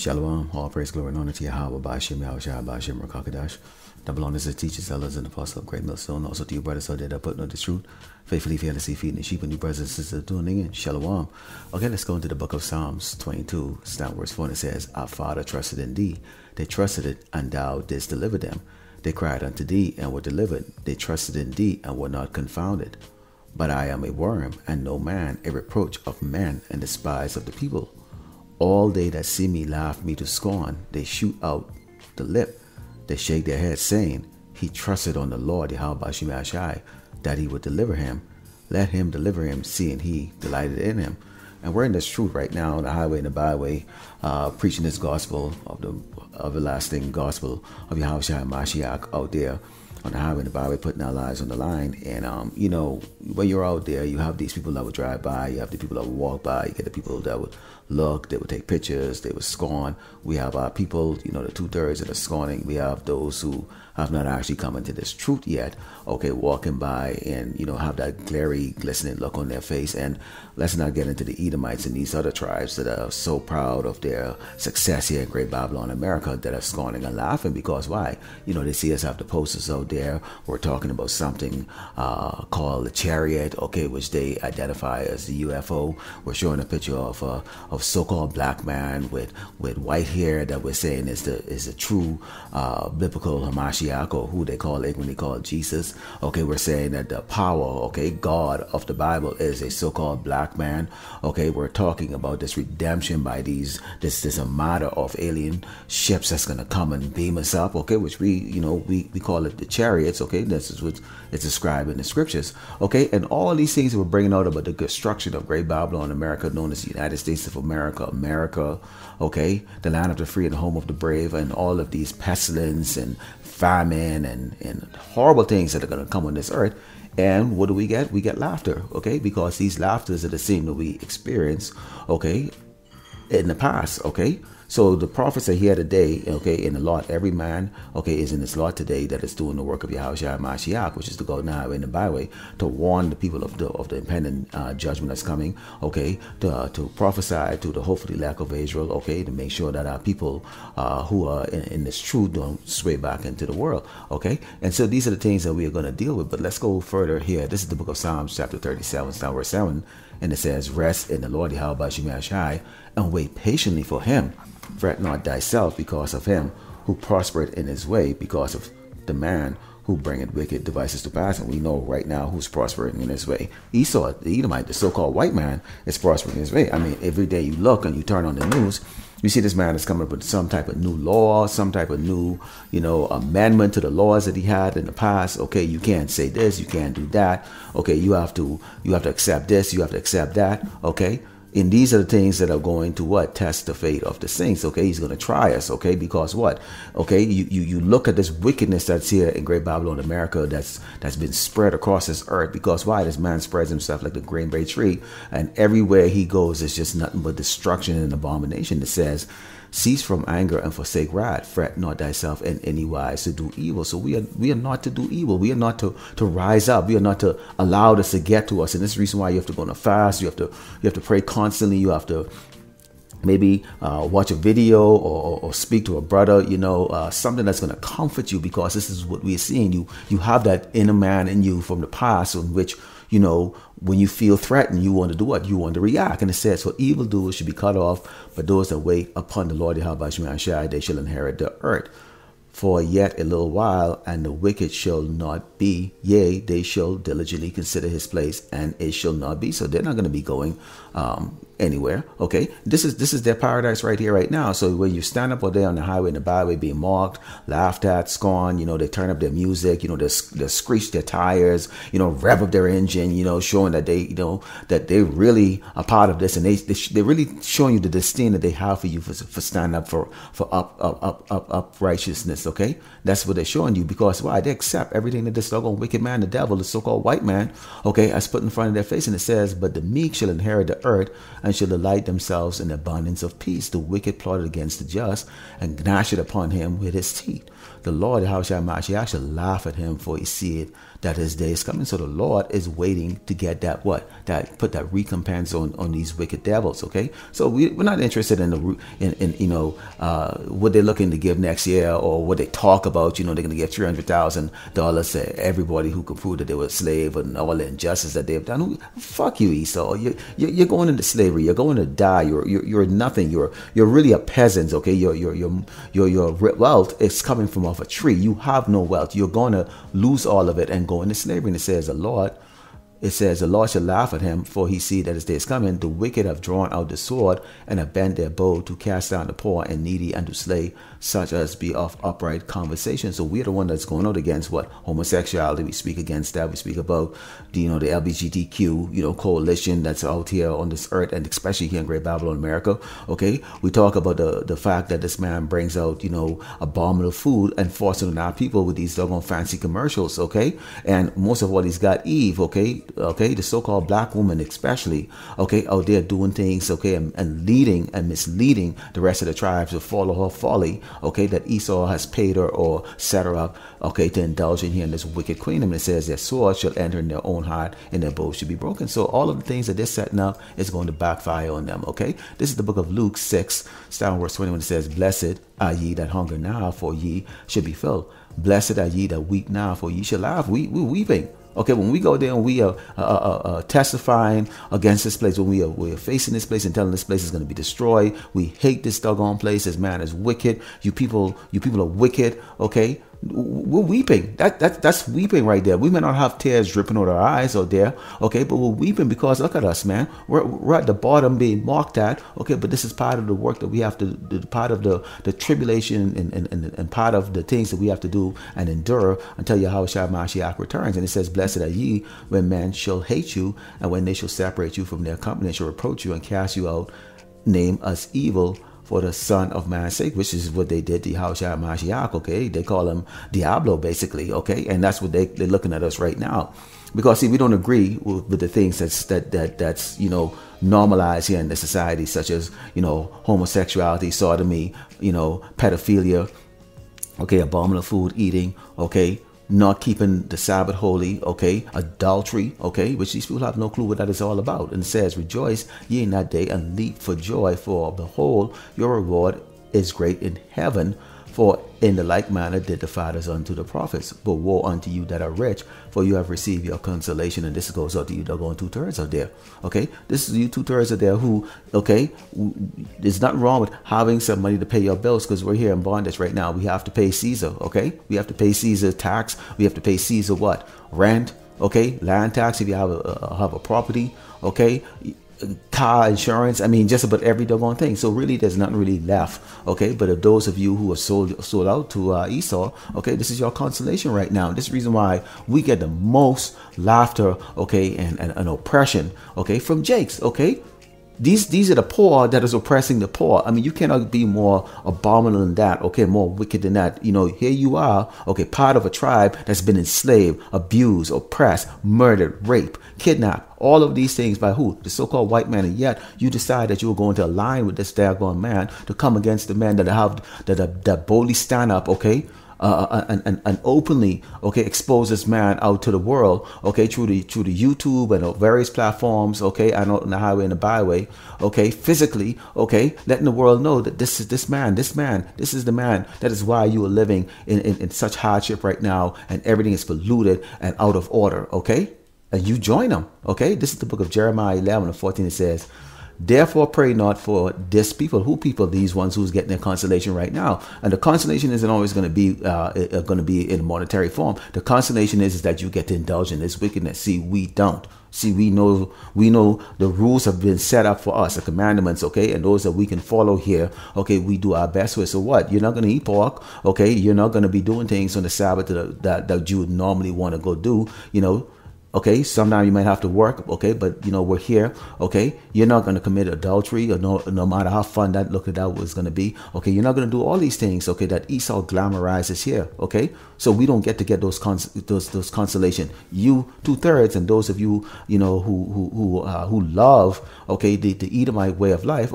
Shalom, all praise, glory, and honor to Yahweh, Ba'ashem, Yahushua, Ba'ashem, Rakakadash. Double honors to teachers, elders, and apostles of Great Millstone. Also to you brothers out there that put on the truth, faithfully, fearlessly feeding the sheep, and you brothers and sisters tuning in. Shalom. Okay, let's go into the book of Psalms 22. It's down verse 4, and it says, Our Father trusted in thee. They trusted it, and thou didst deliver them. They cried unto thee, and were delivered. They trusted in thee, and were not confounded. But I am a worm, and no man, a reproach of men, and despise of the people. All they that see me laugh me to scorn. They shoot out the lip. They shake their heads, saying, He trusted on the Lord, Yahweh, that he would deliver him. Let him deliver him, seeing he delighted in him. And we're in this truth right now on the highway and the byway, preaching this gospel of the everlasting gospel of Yahweh Mashiach out there on the highway and the byway, putting our lives on the line. And, when you're out there, you have these people that would drive by, you have the people that would walk by, you get the people that would look, they would take pictures, they would scorn. We have our people, the 2/3 that are scorning. We have those who have not actually come into this truth yet, walking by and, have that glary, glistening look on their face. And let's not get into the Edomites and these other tribes that are so proud of their success here in Great Babylon, America, that are scorning and laughing because why? They see us have the posters out there. We're talking about something called the chariot, which they identify as the UFO. We're showing a picture of so-called black man with white hair that we're saying is the true biblical Hamashiach, or who they call it when they call it Jesus. We're saying that the power, God of the Bible is a so-called black man. We're talking about this redemption by this armada of alien ships that's going to come and beam us up, which we call it the chariots. This is what it's described in the scriptures. And all these things we're bringing out about the destruction of Great Babylon, America, known as the United States of America, the land of the free and the home of the brave, and all of these pestilence and famine and horrible things that are going to come on this earth. And what do we get? We get laughter, because these laughters are the same that we experience, in the past, So the prophets are here today, in the lot. Every man, is in this lot today that is doing the work of Yahweh Mashiach, which is to go now in the byway to warn the people of the impending judgment that's coming, to prophesy to the hopefully lack of Israel, to make sure that our people who are in this truth don't sway back into the world, And so these are the things that we are going to deal with. But let's go further here. This is the book of Psalms, chapter 37, verse 7, and it says, Rest in the Lord Yahweh Shemashai, and wait patiently for him. Fret not thyself because of him who prospered in his way, because of the man who bringeth wicked devices to pass. And we know right now who's prospering in his way. Esau, the Edomite, the so-called white man, is prospering in his way. I mean, every day you look and you turn on the news, you see this man is coming up with some type of new law, some type of new, amendment to the laws that he had in the past. You can't say this, you can't do that. You have to accept this, you have to accept that. And these are the things that are going to test the fate of the saints. He's going to try us. Because what? You look at this wickedness that's here in Great Babylon, America, that's been spread across this earth. Because why? This man spreads himself like the greenberry tree, and everywhere he goes, it's just nothing but destruction and abomination. It says, Cease from anger and forsake wrath. Fret not thyself in any wise to do evil. So we are not to do evil. We are not to rise up. We are not to allow this to get to us. And this is the reason why you have to go on a fast. You have to pray constantly. You have to maybe watch a video or speak to a brother, something that's going to comfort you, because this is what we're seeing. You have that inner man in you from the past, in which, when you feel threatened, you want to do what? You want to react. And it says, for evildoers should be cut off, but those that wait upon the Lord, they shall inherit the earth. For yet a little while, and the wicked shall not be. Yea, they shall diligently consider his place, and it shall not be. So they're not going to be going anywhere. This is their paradise right here, right now. So when you stand up all day on the highway and the byway, being mocked, laughed at, scorned, they turn up their music, they screech their tires, rev up their engine, showing that they, that they really are part of this, and they're really showing you the disdain that they have for you for standing up for up righteousness. That's what they're showing you, because why? They accept everything that this doggone wicked man, the devil, the so-called white man, has put in front of their face. And it says, but the meek shall inherit the earth, and shall delight themselves in abundance of peace. The wicked plotted against the just, and gnash it upon him with his teeth. The Lord, Yahushua Mashiach, shall laugh at him, for he seeth that his day is coming. So the Lord is waiting to get that put that recompense on these wicked devils. Okay, so we're not interested in what they're looking to give next year, or what they talk about. They're going to give $300,000 to everybody who could prove that they were a slave, and all the injustice that they've done. Fuck you, Esau. You're going into slavery. You're going to die. You're nothing. You're really a peasant. Okay, your wealth is coming from off a tree. You have no wealth. You're going to lose all of it and go into slavery. And it says the Lord shall laugh at him, for he see that his day is coming. The wicked have drawn out the sword and have bent their bow to cast down the poor and needy, and to slay such as be of upright conversation. So we're the one that's going out against what? Homosexuality. We speak against that. We speak about the LGBTQ coalition that's out here on this earth, and especially here in Great Babylon, America. Okay, we talk about the fact that this man brings out abominable food and forcing on our people with these doggone fancy commercials. Okay, and most of all, he's got Eve. Okay, the so-called black woman especially, out there doing things, and leading and misleading the rest of the tribes to follow her folly, that Esau has paid her or set her up, to indulge in here in this wicked queen. And it says their sword shall enter in their own heart, and their bow should be broken. So all of the things that they're setting up is going to backfire on them. This is the book of Luke 6, starting verse 21. It says, "Blessed are ye that hunger now, for ye shall be filled. Blessed are ye that weep now, for ye shall laugh." We're weeping. When we go there and we are testifying against this place, when we are facing this place and telling this place is going to be destroyed, we hate this doggone place. This man is wicked. You people are wicked. We're weeping. That's weeping right there. We may not have tears dripping out our eyes out there, but we're weeping because look at us, man. We're at the bottom being mocked at, but this is part of the work that we have to do, part of the tribulation and part of the things that we have to do and endure until Yahushua Mashiach returns. And it says, "Blessed are ye when men shall hate you, and when they shall separate you from their company, and shall reproach you and cast you out, name us evil for the Son of Man's sake," which is what they did to Yahushua Mashiach. They call him Diablo, basically. And that's what they're looking at us right now, because see, we don't agree with the things that's normalized here in the society, such as homosexuality, sodomy, pedophilia, abominable food eating, not keeping the Sabbath holy, adultery, which these people have no clue what that is all about. And it says, "Rejoice ye in that day, and leap for joy, for behold, your reward is great in heaven. For in the like manner did the fathers unto the prophets. But woe unto you that are rich, for you have received your consolation." And this goes out to you, doggone 2/3 out there. This is you 2/3 out there who, there's nothing wrong with having some money to pay your bills, because we're here in bondage right now. We have to pay Caesar. We have to pay Caesar tax. We have to pay Caesar what? Rent. Land tax if you have a property. Car insurance. Just about every doggone thing. So really, there's nothing really left. But of those of you who are sold out to Esau, this is your consolation right now. This is the reason why we get the most laughter, and oppression, from Jakes, These are the poor that is oppressing the poor. You cannot be more abominable than that, more wicked than that. Here you are, part of a tribe that's been enslaved, abused, oppressed, murdered, raped, kidnapped, all of these things by who? The so-called white man. And yet you decide that you were going to align with this daggone man to come against the men that boldly stand up, and openly, expose this man out to the world, through the YouTube and various platforms, and on the highway and the byway, physically, letting the world know that this is this is the man. That is why you are living in such hardship right now, and everything is polluted and out of order, and you join them, This is the book of Jeremiah 11:14. It says, "Therefore pray not for this people." Who people? These ones who's getting their consolation right now. And the consolation isn't always going to be in monetary form. The consolation is that you get to indulge in this wickedness. See, we don't. See, we know the rules have been set up for us, the commandments, and those that we can follow here, we do our best with. So what? You're not going to eat pork, You're not going to be doing things on the Sabbath that you would normally want to go do, Sometimes you might have to work, but we're here, You're not going to commit adultery, or no matter how fun that was going to be, You're not going to do all these things, that Esau glamorizes here, So we don't get to get those consolation. You 2/3, and those of you, who love, the Edomite way of life,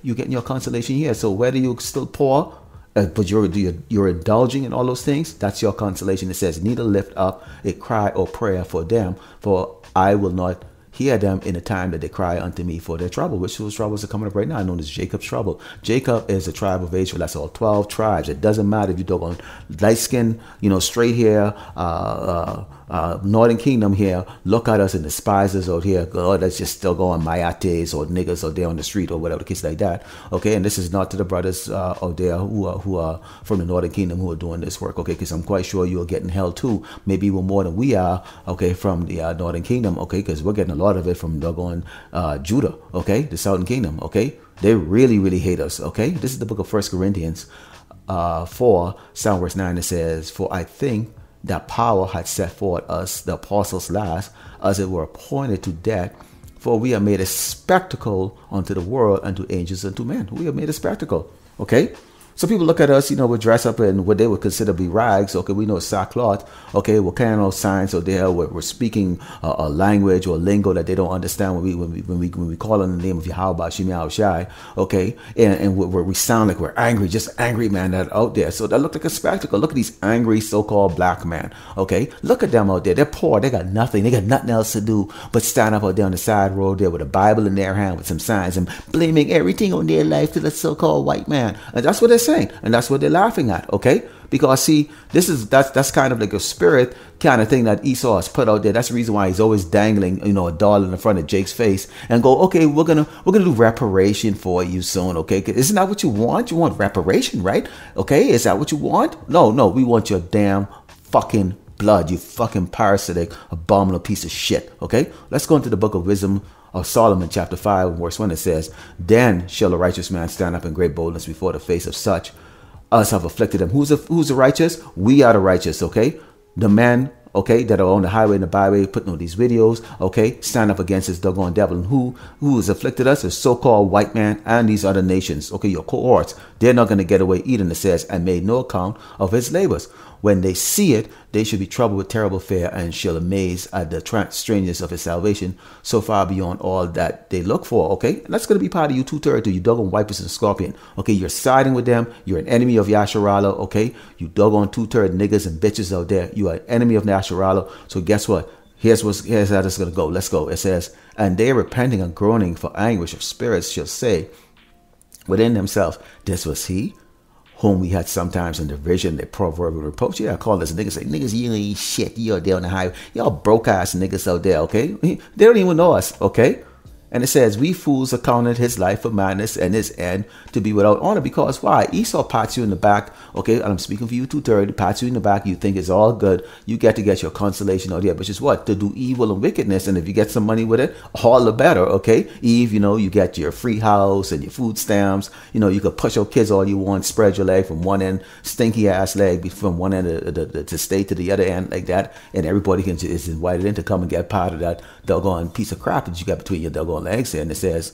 you're getting your consolation here. So whether you're still poor, but you're indulging in all those things, that's your consolation. It says, neither lift up a cry or prayer for them, for I will not hear them in the time that they cry unto me for their trouble, which those troubles are coming up right now, known as Jacob's trouble. Jacob is the tribe of Israel. That's all 12 tribes. It doesn't matter if you're talking light skin, straight hair, Northern Kingdom here, look at us and despise us out here. God, that's just still going mayates or niggas out there on the street or whatever the case like that. Okay, and this is not to the brothers out there who are from the Northern Kingdom who are doing this work. Okay, because I'm quite sure you are getting hell too, maybe even more than we are. Okay, from the Northern Kingdom. Okay, because we're getting a lot of it from doggone Judah. Okay, the Southern Kingdom. Okay, they really, really hate us. Okay, this is the book of 1 Corinthians 4, sound verse 9. It says, "For I think that power had set forth us, the apostles last, as it were appointed to death. For we are made a spectacle unto the world, and to angels, and to men." We are made a spectacle. Okay? So people look at us, we dress up in what they would consider be rags. Okay, we know sackcloth. Okay, we're carrying all signs out there. We're speaking a language or lingo that they don't understand when we call on the name of Yahweh Shem Yahushai. Okay, and we sound like we're angry, just angry man that out there. So that look like a spectacle. Look at these angry so-called black men. Okay, look at them out there. They're poor. They got nothing. They got nothing else to do but stand up out there on the side road there with a Bible in their hand with some signs and blaming everything on their life to the so-called white man. And that's what they're saying, and that's what they're laughing at. Okay, because see, that's kind of like a spirit kind of thing that Esau has put out there. That's the reason why he's always dangling a doll in the front of Jake's face and go, okay, we're gonna do reparation for you soon. Okay, isn't that what you want? You want reparation, right? Okay, is that what you want? No, we want your damn fucking blood, you fucking parasitic, abominable piece of shit. Okay, let's go into the book of Wisdom of Solomon, chapter 5, verse 1. It says, "Then shall a righteous man stand up in great boldness before the face of such as have afflicted them." Who's the righteous? We are the righteous. Okay, the men, okay, that are on the highway and the byway putting on these videos, okay, stand up against this doggone devil. And who has afflicted us? The so-called white man and these other nations. Okay, your cohorts, they're not going to get away either. And it says, "And made no account of his labors. When they see it, they should be troubled with terrible fear, and shall amaze at the strangeness of his salvation, so far beyond all that they look for." Okay, and that's going to be part of you 2/3, you doggone vipers and scorpion. Okay, you're siding with them. You're an enemy of Yasharala. Okay, you doggone 2/3 niggas and bitches out there. You are an enemy of Yasharala. So guess what? Here's how this is going to go. Let's go. It says, "And they repenting and groaning for anguish of spirits shall say within themselves, this was he whom we had sometimes in derision, the proverb and reproach." Yeah, I call this niggas, say, "Niggas, you ain't shit. You're there on the highway. Y'all broke ass niggas out there." Okay, they don't even know us. Okay, and it says, "We fools accounted his life for madness, and his end to be without honor." Because why? Esau pats you in the back. Okay, and I'm speaking for you 2/3. Pats you in the back. You think it's all good. You get your consolation out there, which is what? To do evil and wickedness. And if you get some money with it, all the better. Okay, Eve, you get your free house and your food stamps. You could push your kids all you want, spread your leg from one end, stinky ass leg from one end to stay to the other end like that, and everybody is invited in to come and get part of that doggone piece of crap that you got between your doggone legs there. And it says,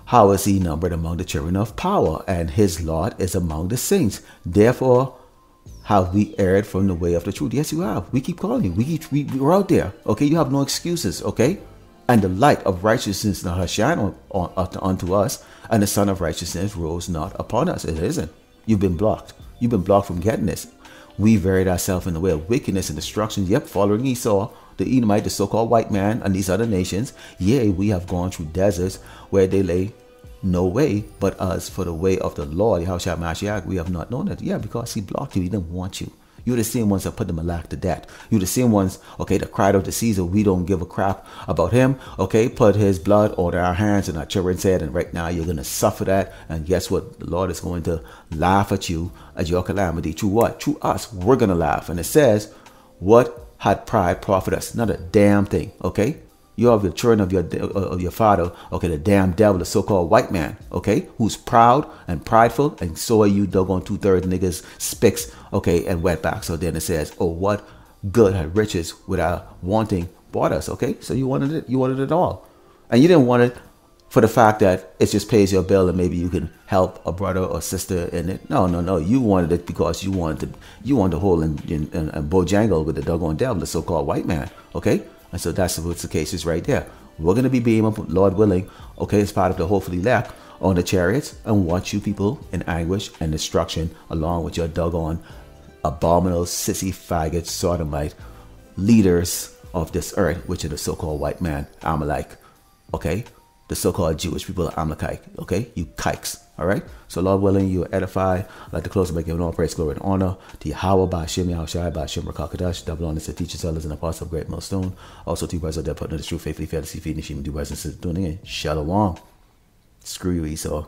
"How is he numbered among the children of power? And his lot is among the saints. Therefore have we erred from the way of the truth." Yes, you have. We keep calling you. We're out there. Okay, you have no excuses. Okay, and the light of righteousness not has shined unto us, and the sun of righteousness rose not upon us. It isn't. You've been blocked. You've been blocked from getting this. We varied ourselves in the way of wickedness and destruction. Yep, following Esau, the Edomite, the so-called white man, and these other nations. Yea, we have gone through deserts where they lay no way but us, for the way of the Lord, Yahushua Mashiach, we have not known it. Yeah, because he blocked you. He didn't want you. You're the same ones that put the Malak to death. You're the same ones, okay, that cried out to Caesar, "We don't give a crap about him." Okay, put his blood on our hands and our children's head, and right now you're going to suffer that. And guess what? The Lord is going to laugh at you, at your calamity. Through what? Through us. We're going to laugh. And it says, "What had pride profit us?" Not a damn thing. Okay, you have the children of your father. Okay, the damn devil, the so-called white man. Okay, who's proud and prideful, and so are you, doggone 2/3 niggas, spicks. Okay, and wetbacks. So then it says, "Oh, what good had riches without wanting bought us?" Okay, so you wanted it. You wanted it all, and you didn't want it for the fact that it just pays your bill and maybe you can help a brother or sister in it. No. You wanted it because you wanted to hold and bojangle with the doggone devil, the so-called white man. Okay, and so that's what the case is right there. We're going to be being up, Lord willing, okay, as part of the hopefully elect on the chariots, and watch you people in anguish and destruction along with your doggone abominable sissy faggot sodomite leaders of this earth, which are the so-called white man, Amalek, okay? The so-called Jewish people, Amalekite, okay? You kikes, all right? So Lord willing, you edify. I'd like to close by giving all praise, glory, and honor to Yahweh, Ba'ashem, Yahushai, Ba'ashem, Rakakadash, double honors to teachers, elders, and apostles of great millstone. Also to you brothers out there putting the truth, faithfully, fearlessly, feeding the sheep, and do brothers and sisters doing it. Shalom. Screw you, Esau.